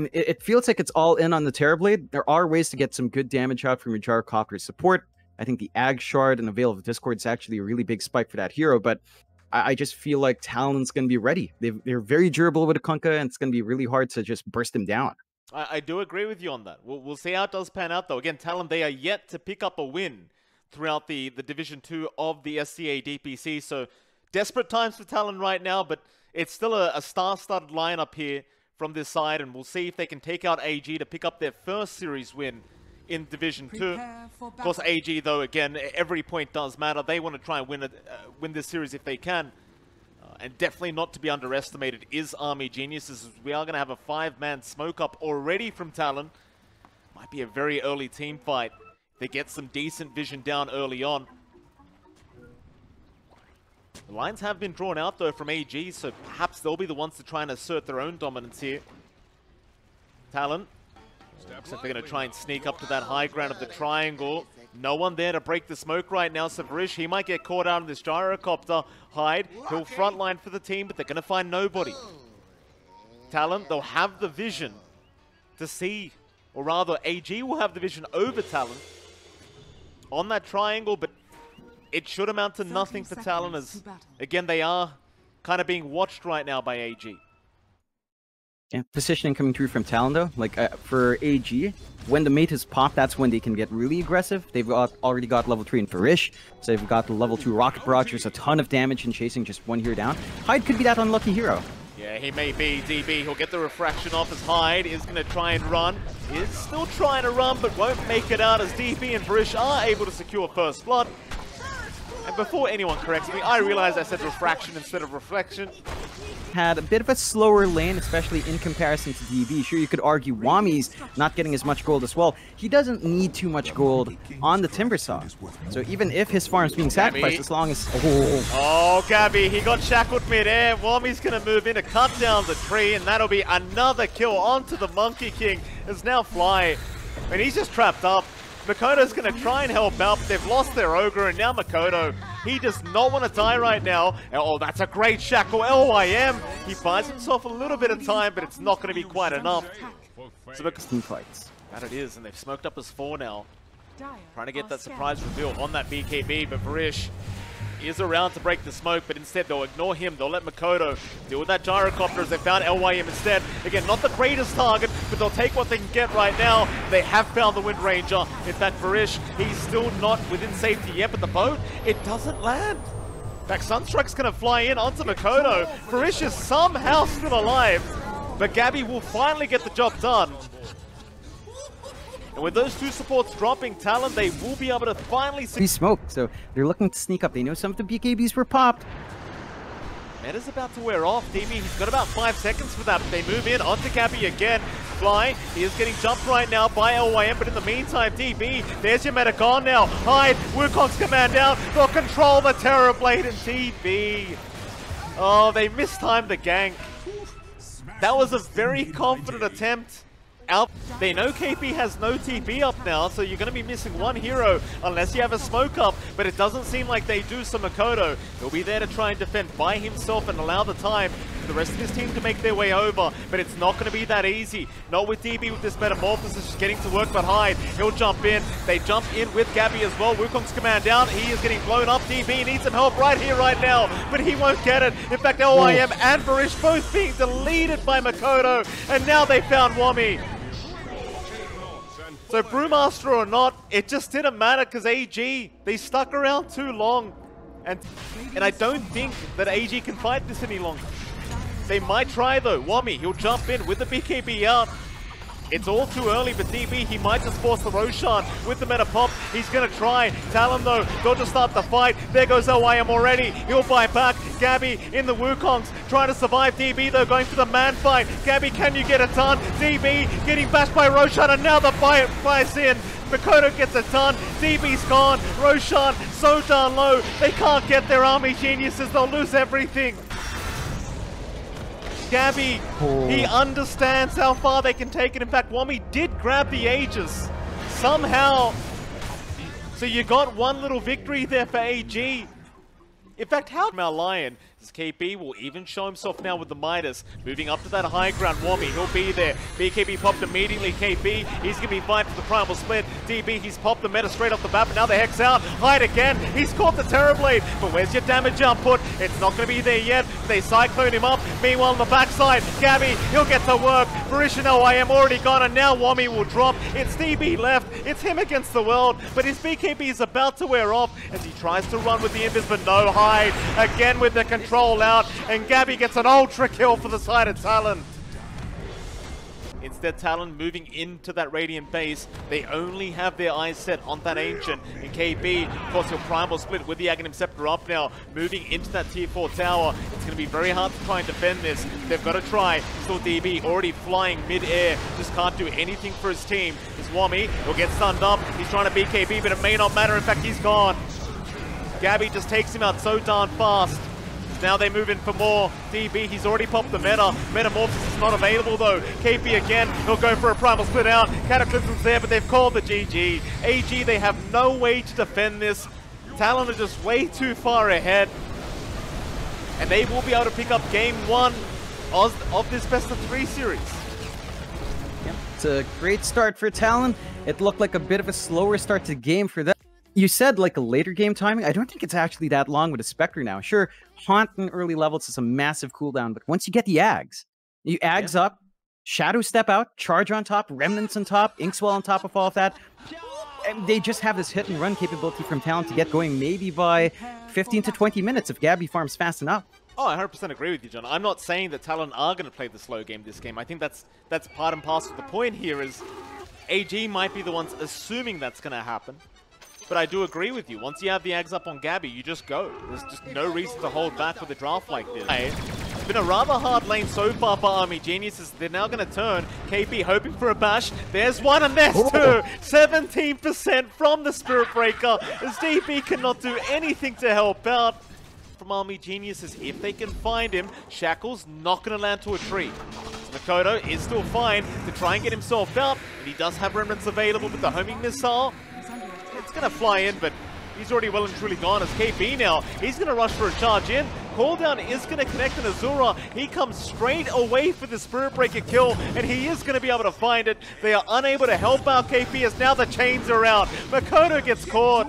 mean, it feels like it's all in on the Terrorblade. There are ways to get some good damage out from your Gyrocopter's support. I think the Ag Shard and the Veil of Discord is actually a really big spike for that hero, but I just feel like Talon's going to be ready. They're very durable with a Kunkka, and it's going to be really hard to just burst him down. I do agree with you on that. We'll see how it does pan out, though. Again, Talon, they are yet to pick up a win throughout the Division 2 of the SCA DPC, so desperate times for Talon right now, but it's still a star-studded lineup here from this side, and we'll see if they can take out AG to pick up their first series win in Division 2. Of course, AG, though, again, every point does matter. They want to try and win this series if they can. And definitely not to be underestimated is Army Geniuses. We are going to have a 5-man smoke up already from Talon. Might be a very early team fight. They get some decent vision down early on. The lines have been drawn out, though, from AG, so perhaps they'll be the ones to try and assert their own dominance here. Talon. Looks like they're going to try and sneak up to that high ground of the triangle. No one there to break the smoke right now. Saweria, he might get caught out in this gyrocopter. Hyde, he'll frontline for the team, but they're going to find nobody. Talon, they'll have the vision to see, or rather AG will have the vision over Talon on that triangle, but it should amount to nothing for Talon, as again they are kind of being watched right now by AG. Yeah, positioning coming through from Talon, though. Like, for AG, when the mate is popped, that's when they can get really aggressive. They've already got level 3 in Farish, so they've got the level 2 Rocket Barrage. There's a ton of damage in chasing just one hero down. Hyde could be that unlucky hero. Yeah, he may be, DB. He'll get the refraction off as Hyde is going to try and run. Is still trying to run, but won't make it out as DB and Farish are able to secure first blood. And before anyone corrects me, I realize I said refraction instead of reflection. Had a bit of a slower lane, especially in comparison to DB. Sure, you could argue Wami's not getting as much gold as well. He doesn't need too much gold on the Timbersaw. So even if his farm's being sacrificed, as long as... Oh, Gabby, he got shackled mid-air. Wami's going to move in to cut down the tree, and that'll be another kill onto the Monkey King. As now Fly, and he's just trapped up. Makoto's going to try and help out, but they've lost their Ogre, and now Makoto, he does not want to die right now. Oh, that's a great shackle. LYM, he buys himself a little bit of time, but it's not going to be quite enough. So because team fights. That it is, and they've smoked up as 4 now. Trying to get that surprise reveal on that BKB, but Varish is around to break the smoke, but instead they'll ignore him. They'll let Makoto deal with that gyrocopter as they found LYM instead. Again, not the greatest target, but they'll take what they can get right now. They have found the Wind Ranger. In fact, Varish, he's still not within safety yet, but the boat, it doesn't land. In fact, Sunstruck's going to fly in onto Makoto. Varish is somehow still alive, but Gabby will finally get the job done. And with those two supports dropping Talon, they will be able to finally see smoke, so they're looking to sneak up. They know some of the BKBs were popped. Meta's about to wear off. DB, he's got about 5 seconds for that, but they move in onto Gabby again. Fly, he is getting jumped right now by LYM, but in the meantime, DB, there's your meta gone now. Hyde, Wukong's command down. They'll control the Terrorblade and DB. Oh, they mistimed the gank. That was a very confident attempt. They know KP has no TP up now, so you're going to be missing one hero unless you have a smoke up, but it doesn't seem like they do, so Makoto, he'll be there to try and defend by himself and allow the time for the rest of his team to make their way over, but it's not going to be that easy. Not with DB with this Metamorphosis just getting to work, but Hyde, he'll jump in. They jump in with Gabby as well. Wukong's command down. He is getting blown up. DB needs some help right here, right now, but he won't get it. In fact, LYM and Varish both being deleted by Makoto, and now they found Wami. So Brewmaster or not, it just didn't matter because AG, they stuck around too long. And I don't think that AG can fight this any longer. They might try though. Wami, he'll jump in with the BKB out. It's all too early, but DB, he might just force the Roshan with the meta pop. He's going to try. Talon, though, they'll just start the fight. There goes LYM already. He'll buy back. Gabby in the Wukongs, trying to survive. DB, though, going for the man fight. Gabby, can you get it done? DB getting bashed by Roshan, and now the fight flies in. Makoto gets it done. DB's gone. Roshan so down low. They can't get their Army Geniuses. They'll lose everything. Gabby, he understands how far they can take it. In fact, Wami did grab the Aegis somehow. So you got one little victory there for AG. In fact, how our Lion This KB will even show himself now with the Midas. Moving up to that high ground. Wommy, he'll be there. BKB popped immediately. KB, he's going to be fine for the primal split. DB, he's popped the meta straight off the bat, but now the Hex out. Hyde again. He's caught the Terrorblade. But where's your damage output? It's not going to be there yet. They cyclone him up. Meanwhile, on the backside, Gabby, he'll get to work. Varish and OIM already gone, and now Wommy will drop. It's DB left. It's him against the world, but his BKB is about to wear off as he tries to run with the Invis, but no. Hyde again with the control out, and Gabby gets an ultra kill for the side of Talon. Instead, Talon moving into that Radiant base. They only have their eyes set on that Ancient. And KB, of course, he'll primal split with the Aghanim Scepter up now. Moving into that tier 4 tower. It's going to be very hard to try and defend this. They've got to try. Still DB already flying mid-air. Just can't do anything for his team. It's Wommy. He'll get stunned up. He's trying to BKB, but it may not matter. In fact, he's gone. Gabby just takes him out so darn fast. Now they move in for more. DB, he's already popped the meta. Metamorphosis is not available though. KP again, he'll go for a primal split out. Cataclysm's there, but they've called the GG. AG, they have no way to defend this. Talon are just way too far ahead. And they will be able to pick up game 1 of this best of 3 series. Yeah, it's a great start for Talon. It looked like a bit of a slower start to the game for them. You said like a later game timing. I don't think it's actually that long with a Spectre now. Sure, Haunt in early levels is a massive cooldown, but once you get the Ags, you Ags up, Shadow Step out, Charge on top, Remnants on top, Inkswell on top of all of that. And they just have this hit and run capability from Talon to get going maybe by 15 to 20 minutes if Gabby farms fast enough. Oh, I 100% agree with you, John. I'm not saying that Talon are going to play the slow game this game. I think that's part and parcel. The point here is AG might be the ones assuming that's going to happen. But I do agree with you. Once you have the Ags up on Gabby, you just go. There's just no reason to hold back with a draft like this. It's been a rather hard lane so far for Army Geniuses. They're now going to turn. KP hoping for a bash. There's one and there's two. 17% from the Spirit Breaker as DP cannot do anything to help out. From Army Geniuses, if they can find him, Shackle's not going to land to a tree. So Makoto is still fine to try and get himself out, and he does have remnants available with the homing missile. It's going to fly in, but he's already well and truly gone as KP now. He's going to rush for a charge in. Cooldown is going to connect on Azura. He comes straight away for the Spirit Breaker kill, and he is going to be able to find it. They are unable to help out KP as now the chains are out. Makoto gets caught.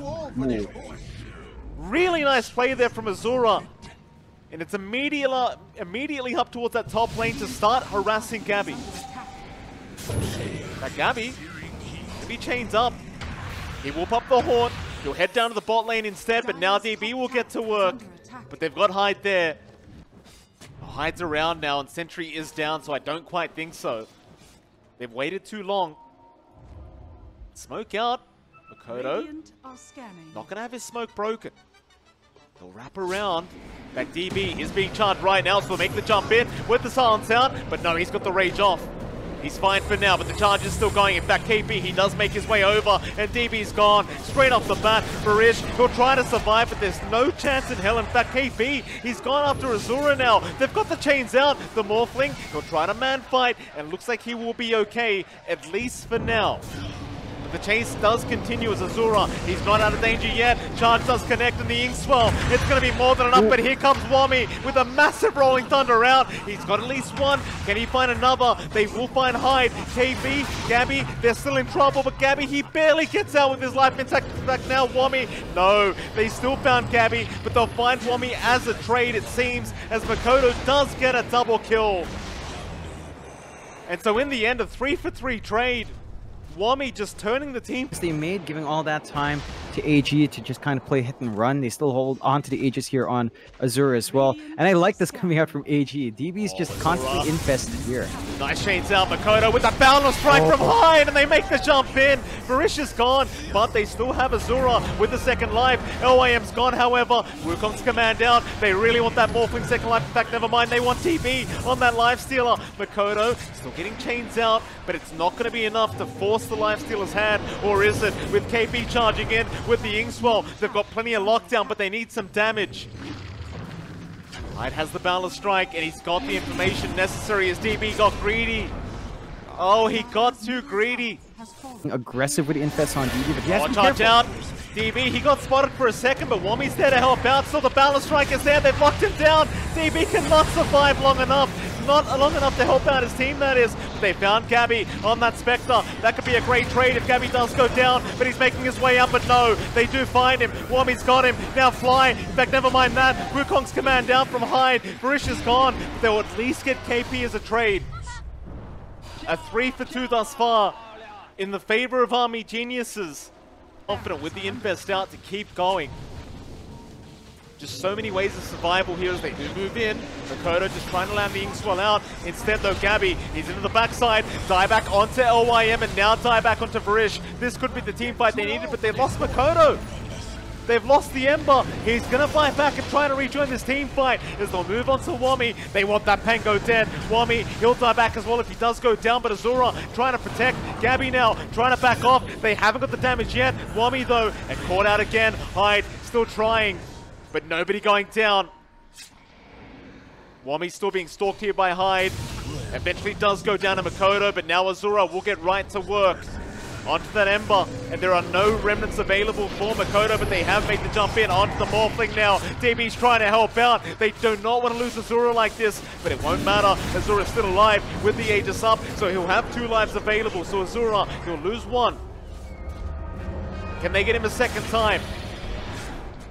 Really nice play there from Azura. And it's immediately up towards that top lane to start harassing Gabby. That Gabby to be chains up. He will pop the Haunt. He'll head down to the bot lane instead, but now DB will get to work. But they've got Hyde there. Hyde's around now, and Sentry is down, so I don't quite think so. They've waited too long. Smoke out. Makoto not going to have his smoke broken. He'll wrap around. That DB is being charged right now, so they'll make the jump in with the silence out. But no, he's got the rage off. He's fine for now, but the charge is still going. In fact, KP, he does make his way over, and DB's gone. Straight off the bat, Varish, he'll try to survive, but there's no chance in hell. In fact, KP, he's gone after Azura now. They've got the chains out. The Morphling, he'll try to man fight, and looks like he will be okay, at least for now. The chase does continue as Azura. He's not out of danger yet. Charge does connect in the Inkswell. It's going to be more than enough, but here comes Wommy with a massive Rolling Thunder out. He's got at least one. Can he find another? They will find Hyde. KB, Gabby, they're still in trouble, but Gabby, he barely gets out with his life intact. In fact, now Wommy, no, they still found Gabby, but they'll find Wommy as a trade, it seems, as Makoto does get a double kill. And so in the end, a 3-for-3 trade. Wommy just turning the team. They made, giving all that time to AG to just kind of play hit and run. They still hold on to the Aegis here on Azura as well. And I like this coming out from AG. DB's just constantly infested here. Nice chains out. Makoto with a boundless strike from Hyde, and they make the jump in. Varish is gone, but they still have Azura with the second life. LYM's gone, however. Wukong's command out. They really want that Morphling second life. In fact, never mind. They want TB on that Lifestealer. Makoto still getting chains out, but it's not going to be enough to force the Lifestealer's hand, or is it? With KP charging in with the Inkswell, they've got plenty of lockdown, but they need some damage. Hyde has the Boundless Strike, and he's got the information necessary as DB got greedy. Oh, he got too greedy. Aggressive with the infest on DB, but he has to be charge careful. out. DB, he got spotted for a second, but Wami's there to help out. Still the balance strike is there. They've locked him down. DB cannot survive long enough. Not long enough to help out his team, that is. But they found Gabby on that Spectre. That could be a great trade if Gabby does go down, but he's making his way up, but no, they do find him. Wami's got him. Now Fly. In fact, never mind that. Wukong's command down from Hyde. Barish is gone. But they'll at least get KP as a trade. A 3 for 2 thus far in the favor of Army Geniuses. Confident with the infest out to keep going. Just so many ways of survival here as they do move in. MLPDota just trying to land the Inkswell out. Instead though, Gabby, he's into the backside. Dieback onto LYM and now dieback onto Varish. This could be the team fight they needed, but they've lost MLPDota. They've lost the Ember. He's going to buy back and try to rejoin this team fight as they'll move on to Wami. They want that Pango dead. Wami, he'll die back as well if he does go down, but Azura trying to protect. Gabby now trying to back off. They haven't got the damage yet. Wami though, and caught out again. Hyde still trying, but nobody going down. Wami still being stalked here by Hyde. Eventually does go down to MLPDota, but now Azura will get right to work. Onto that Ember, and there are no remnants available for MLPDota, but they have made the jump in onto the Morphling now. DB's trying to help out. They do not want to lose Azura like this, but it won't matter. Azura's still alive with the Aegis up, so he'll have 2 lives available. So Azura, he'll lose 1. Can they get him a second time?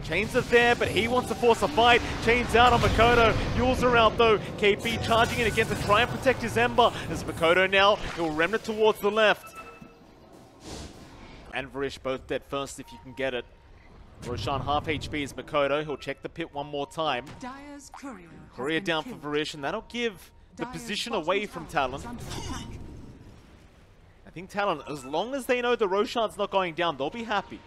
Chains are there, but he wants to force a fight. Chains out on MLPDota. Yules are out though. KP charging in again to try and protect his Ember. As MLPDota now, he'll remnant towards the left. And Varish both dead first if you can get it. Roshan half HP is MLPDota. He'll check the pit one more time. Courier down for Varish, and that'll give the position away from Talon. I think Talon, as long as they know the Roshan's not going down, they'll be happy.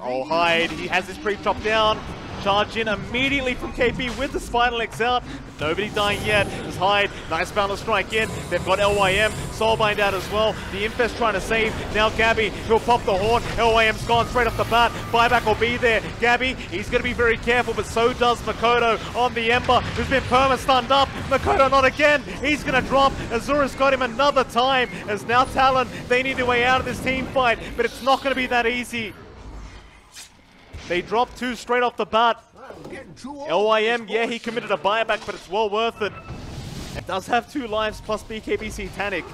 Oh, Hyde, he has his creep drop down. Charge in immediately from KP with the Spinal X out. Nobody dying yet. There's Hyde. Nice balance strike in. They've got LYM. Soulbind out as well. The Infest trying to save. Now Gabby. He'll pop the horn. LYM's gone straight off the bat. Buyback will be there. Gabby, he's going to be very careful, but so does MLPDota on the Ember, who's been perma-stunned up. MLPDota not again. He's going to drop. Azura's got him another time. As now Talon, they need a way out of this team fight, but it's not going to be that easy. They dropped 2 straight off the bat. LYM, yeah, he committed a buyback, but it's well worth it. It does have 2 lives plus BKBC Tanic.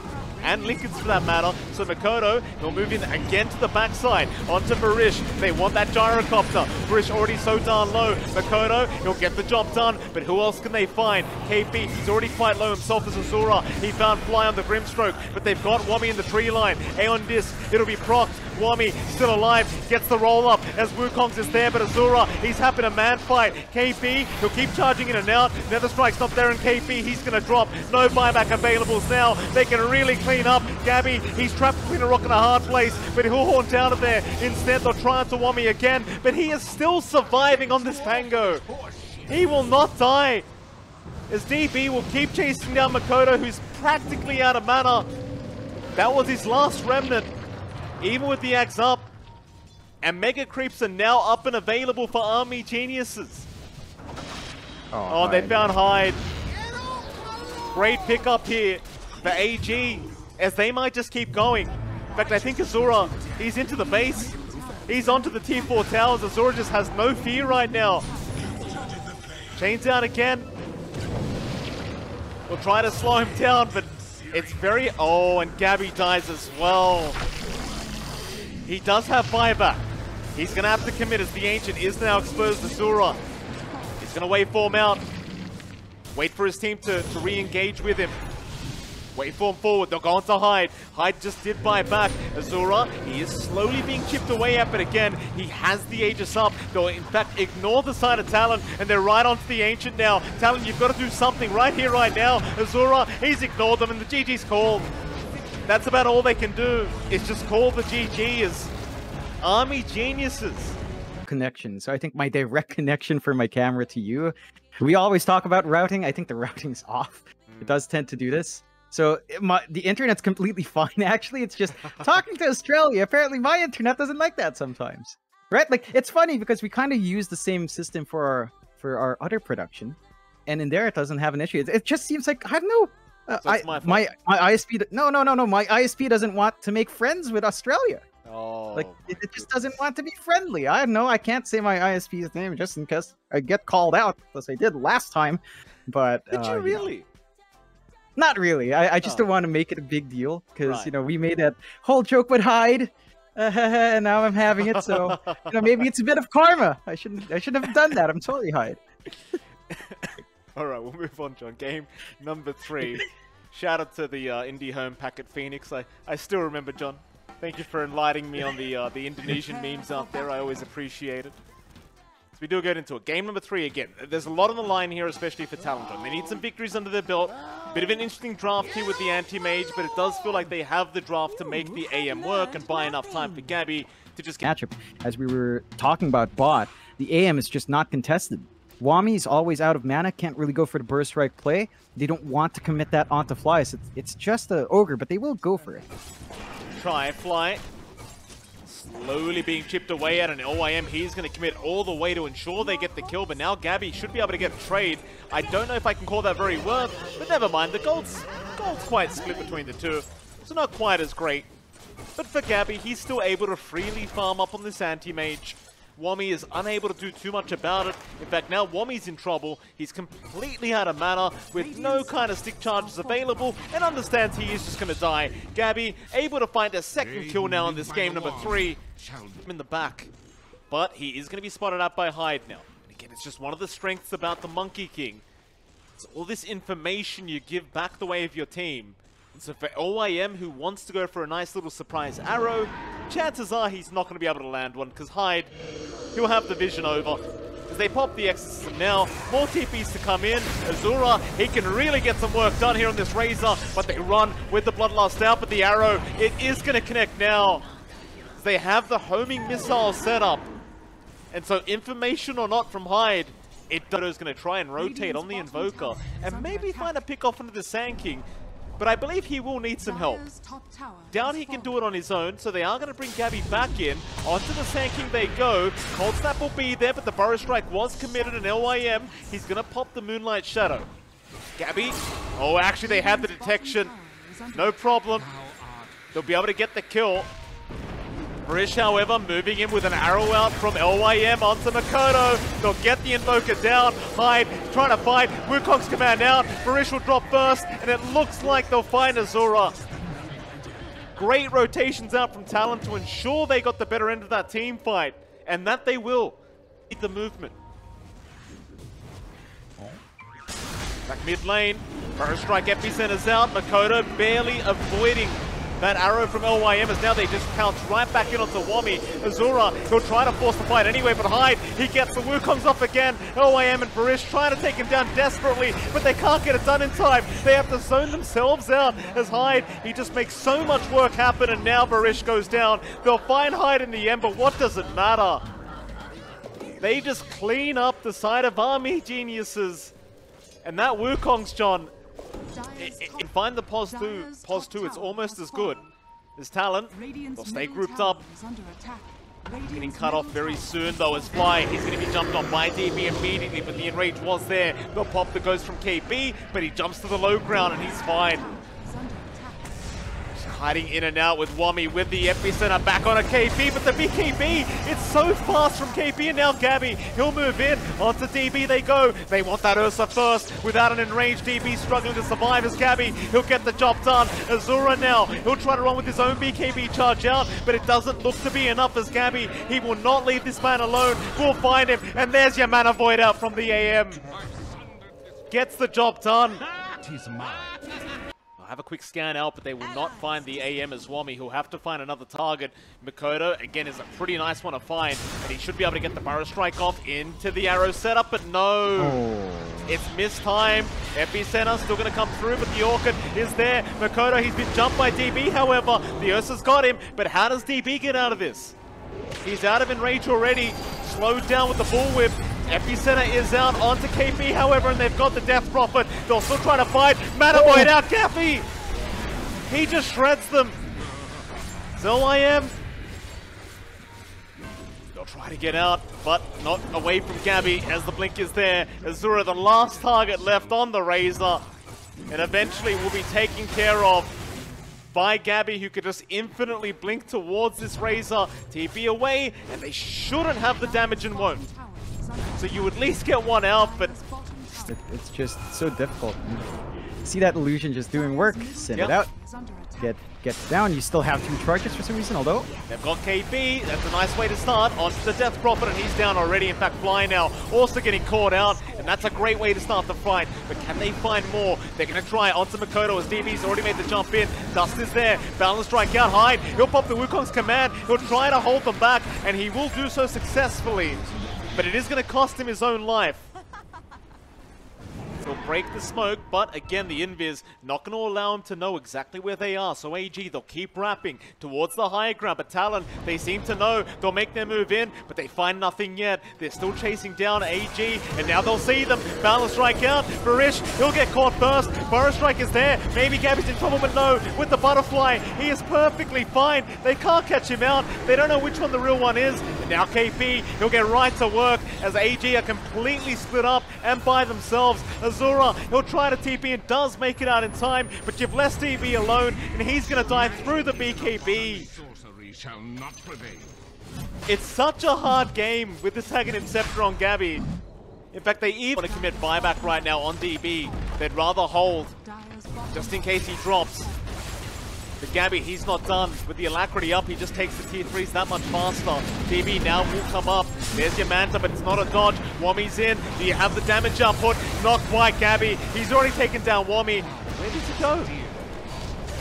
And Lincoln's for that matter. So MLPDota, he'll move in again to the backside. Onto Varish. They want that gyrocopter. Varish already so darn low. MLPDota, he'll get the job done. But who else can they find? KP, he's already quite low himself as Azura. He found Fly on the Grimstroke. But they've got Wami in the tree line. Aeon Disc, it'll be procced. Wami still alive, gets the roll up as Wukong's is there, but Azura, he's having a man fight. KP, he'll keep charging in and out. Nether Strike's not there, and KP, he's gonna drop. No buyback availables now. They can really clean up. Gabby, he's trapped between a rock and a hard place, but he'll haunt out of there. Instead, they'll try onto Wami again, but he is still surviving on this Pango. He will not die. As DB will keep chasing down MLPDota, who's practically out of mana. That was his last remnant. Even with the axe up, and Mega Creeps are now up and available for Army Geniuses. Oh, they found Hyde. Great pickup here for AG, as they might just keep going. In fact, I think Azura, he's into the base. He's onto the tier 4 towers. Azura just has no fear right now. Chains out again. We'll try to slow him down, but it's very... Oh, and Gabby dies as well. He does have buyback. He's going to have to commit as the Ancient is now exposed to Azura. He's going to waveform out. Wait for his team to re-engage with him. Wait for him forward. They'll go on to Hyde. Hyde just did buy back. Azura, he is slowly being chipped away at, but again, he has the Aegis up. They'll in fact ignore the side of Talon, and they're right onto the Ancient now. Talon, you've got to do something right here, right now. Azura, he's ignored them, and the GG's called. That's about all they can do, is just call the GG as Army Geniuses. Connection. So I think my direct connection from my camera to you, we always talk about routing. I think the routing's off. It does tend to do this. So the internet's completely fine. Actually, it's just talking to Australia. Apparently my internet doesn't like that sometimes. Right? Like, it's funny because we kind of use the same system for our other production. And in there, it doesn't have an issue. It just seems like, I don't know. So my ISP, no, my ISP doesn't want to make friends with Australia. Oh. Like, it just doesn't want to be friendly. I don't know. I can't say my ISP's name just in case I get called out, as I did last time. But did you really? Not really. I just don't want to make it a big deal because Right. you know we made that whole joke with Hyde, and now I'm having it. So you know maybe it's a bit of karma. I shouldn't have done that. I'm sorry, Hyde. All right, we'll move on, John. Game number 3. Shout out to the indie home packet Phoenix. I still remember, John. Thank you for enlightening me on the Indonesian memes out there. I always appreciate it. So we do get into it. Game number 3 again. There's a lot on the line here, especially for Talon, John. They need some victories under their belt. Bit of an interesting draft here with the anti-mage, but it does feel like they have the draft to make the AM work and buy enough time for Gabby to just get... Matchup. As we were talking about bot, the AM is just not contested. Wami's always out of mana, can't really go for the burst strike play. They don't want to commit that onto flies. It's just an ogre, but they will go for it. Try fly. Slowly being chipped away at an OIM. He's going to commit all the way to ensure they get the kill, but now Gabby should be able to get a trade. I don't know if I can call that very worth, but never mind. The gold's quite split between the two, so not quite as great. But for Gabby, he's still able to freely farm up on this anti-mage. Wami is unable to do too much about it. In fact, now Wami's in trouble. He's completely out of mana with no kind of stick charges available and understands he is just going to die. Gabby able to find a second kill now in this game number 3. In the back. But he is going to be spotted out by Hyde now. And again, it's just one of the strengths about the Monkey King. It's all this information you give back the way of your team. And so for OIM, who wants to go for a nice little surprise arrow, chances are he's not going to be able to land one, because Hyde, he'll have the vision over. As they pop the exorcism now, more TPs to come in. Azura, he can really get some work done here on this Razor, but they run with the Bloodlust out, but the arrow, it is going to connect now. They have the homing missile set up. And so information or not from Hyde, Dota's going to try and rotate on the Invoker and maybe find a pick off into the Sand King. But I believe he will need some help. Down he can do it on his own, so they are going to bring Gabby back in. Onto the Sand King they go. Cold Snap will be there, but the Burrow Strike was committed in LYM. He's going to pop the Moonlight Shadow. Gabby, oh actually they have the detection. No problem. They'll be able to get the kill. Brish, however, moving in with an arrow out from LYM onto Makoto. They'll get the Invoker down. Hyde trying to fight. Wukong's command out. Brish will drop first, and it looks like they'll find Azura. Great rotations out from Talon to ensure they got the better end of that team fight, and that they will. Beat the movement. Back mid lane. First strike Epicenter's out. Makoto barely avoiding that arrow from LYM as now they just pounce right back in onto Wami. Azura, he'll try to force the fight anyway, but Hyde, he gets the Wukong's off again. LYM and Barish trying to take him down desperately, but they can't get it done in time. They have to zone themselves out as Hyde, he just makes so much work happen, and now Barish goes down. They'll find Hyde in the end, but what does it matter? They just clean up the side of army geniuses. And that Wukong's, John, find the pos 2, it's almost as good as Talon. They'll stay grouped up. Getting cut off very soon though as Fly. He's going to be jumped on by DB immediately, but the enrage was there. They'll pop the ghost from KP, but he jumps to the low ground and he's fine. Hiding in and out with Wami with the Epicenter back on a KP, but the BKB, it's so fast from KP, and now Gabby, he'll move in, onto DB they go. They want that Ursa first, without an enraged DB struggling to survive as Gabby, he'll get the job done. Azura now, he'll try to run with his own BKB charge out, but it doesn't look to be enough as Gabby, he will not leave this man alone. We'll find him, and there's your mana void out from the AM. Gets the job done. Have a quick scan out, but they will not find the AM as Wami. He'll have to find another target. Makoto, again, is a pretty nice one to find, and he should be able to get the Burrow Strike off into the arrow setup, but no. It's missed time. Epicenter still going to come through, but the Orchid is there. Makoto, he's been jumped by DB, however. The Ursa's got him, but how does DB get out of this? He's out of enrage already. Slowed down with the Bullwhip. Epicenter is out onto KP, however, and they've got the Death Prophet. They'll still try to fight. Mana Void out, Gaffy! He just shreds them. So I am. They'll try to get out, but not away from Gabby as the blink is there. Azura, the last target left on the Razor, and eventually will be taken care of. by Gabby, who could just infinitely blink towards this Razor. TP away, and they shouldn't have the damage and won't. So you at least get one out, but it's just so difficult. See that illusion just doing work. Send it out. Get down. You still have 2 charges for some reason, although they've got KB. That's a nice way to start. Onto the Death Prophet, and he's down already. In fact, Fly now also getting caught out, and that's a great way to start the fight. But can they find more? They're going to try onto Makoto as DB's already made the jump in. Dust is there. Balance strike out, hide. He'll pop the Wukong's command. He'll try to hold them back, and he will do so successfully. But it is going to cost him his own life. He'll break the smoke, but again, the Invis not going to allow him to know exactly where they are. So AG, they'll keep wrapping towards the high ground, but Talon, they seem to know. They'll make their move in, but they find nothing yet. They're still chasing down AG, and now they'll see them. Balance strike out. Barish, he'll get caught first. Burrow strike is there. Maybe Gabby's in trouble, but no. With the butterfly, he is perfectly fine. They can't catch him out. They don't know which one the real one is. And now KP, he'll get right to work as AG are completely split up and by themselves. Azura, he'll try to TP and does make it out in time, but you've left DB alone, and he's going to die through the BKB. It's such a hard game with this Hagen Scepter on Gabby. In fact, they even want to commit buyback right now on DB. They'd rather hold, just in case he drops. But Gabby, he's not done. With the Alacrity up, he just takes the tier 3s that much faster. DB now will come up. There's your Manta, but it's not a dodge. Wami's in. Do you have the damage output? Not quite, Gabby. He's already taken down Wami. Where did he go?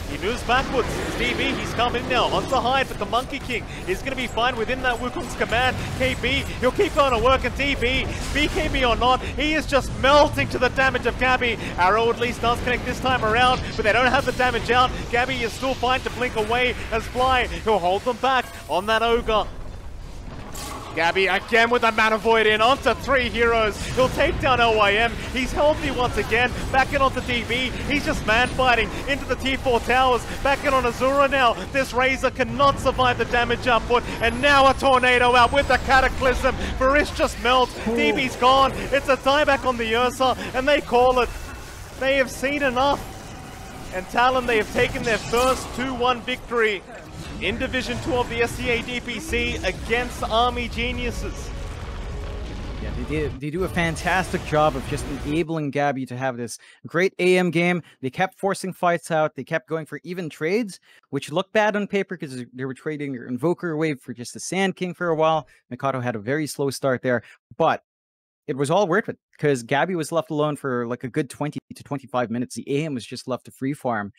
He moves backwards. It's DB, he's coming now. Onto hide, but the Monkey King is going to be fine within that Wukong's command. KB, he'll keep going to work, and DB, BKB or not, he is just melting to the damage of Gabby. Arrow at least does connect this time around, but they don't have the damage out. Gabby is still fine to blink away as Fly. He'll hold them back on that Ogre. Gabby again with the Mana Void in onto 3 heroes. He'll take down LYM. He's healthy once again. Back in onto DB. He's just man fighting into the T4 towers. Back in on Azura now. This Razor cannot survive the damage output. And now a Tornado out with the Cataclysm. Barish just melts. DB's gone. It's a dieback on the Ursa, and they call it. They have seen enough. And Talon, they have taken their first 2-1 victory in Division 2 of the SCA DPC against Army Geniuses. Yeah, they do a fantastic job of just enabling Gabby to have this great AM game. They kept forcing fights out. They kept going for even trades, which looked bad on paper because they were trading their Invoker Wave for just the Sand King for a while. Mikado had a very slow start there, but it was all worth it because Gabby was left alone for like a good 20 to 25 minutes. The AM was just left to free farm.